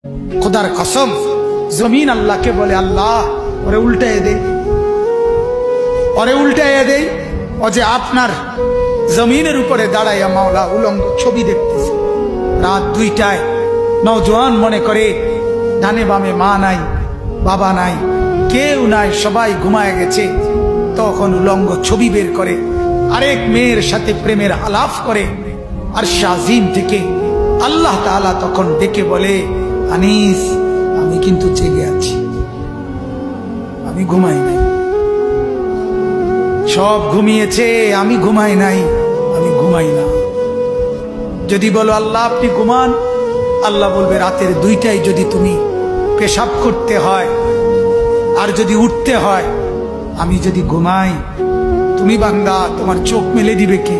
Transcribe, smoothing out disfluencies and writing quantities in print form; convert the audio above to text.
खुदार कसम जमीन अल्लाह के बोले अल्लाह और उल्टाए दे और जे आपनार जमीनेर ऊपरे दाड़ाइया माওলা उलंग छवि देखतेছে रात 2टाয় नौजवान मने करे डाने बामे मा नाई बाबा नाई केउ नाई सबाई घुमाय गेছে तखन उलंग छवि बेर करे आरेक मेয়ের সাথে প্রেমের আলাপ করে আর শাজিম থেকে আল্লাহ তাআলা তখন ডেকে বলে আনিস আমি কিন্তু জেগে আছি আমি ঘুমাই নাই সব ঘুমিয়েছে আমি ঘুমাই নাই আমি ঘুমাই না যদি বলো আল্লাহ আপনি ঘুমান আল্লাহ বলবে রাতের 2টায় যদি তুমি পেশাব করতে হয় আর যদি উঠতে হয় আমি যদি ঘুমাই তুমি বান্দা তোমার চোখ মেলে দিবে কে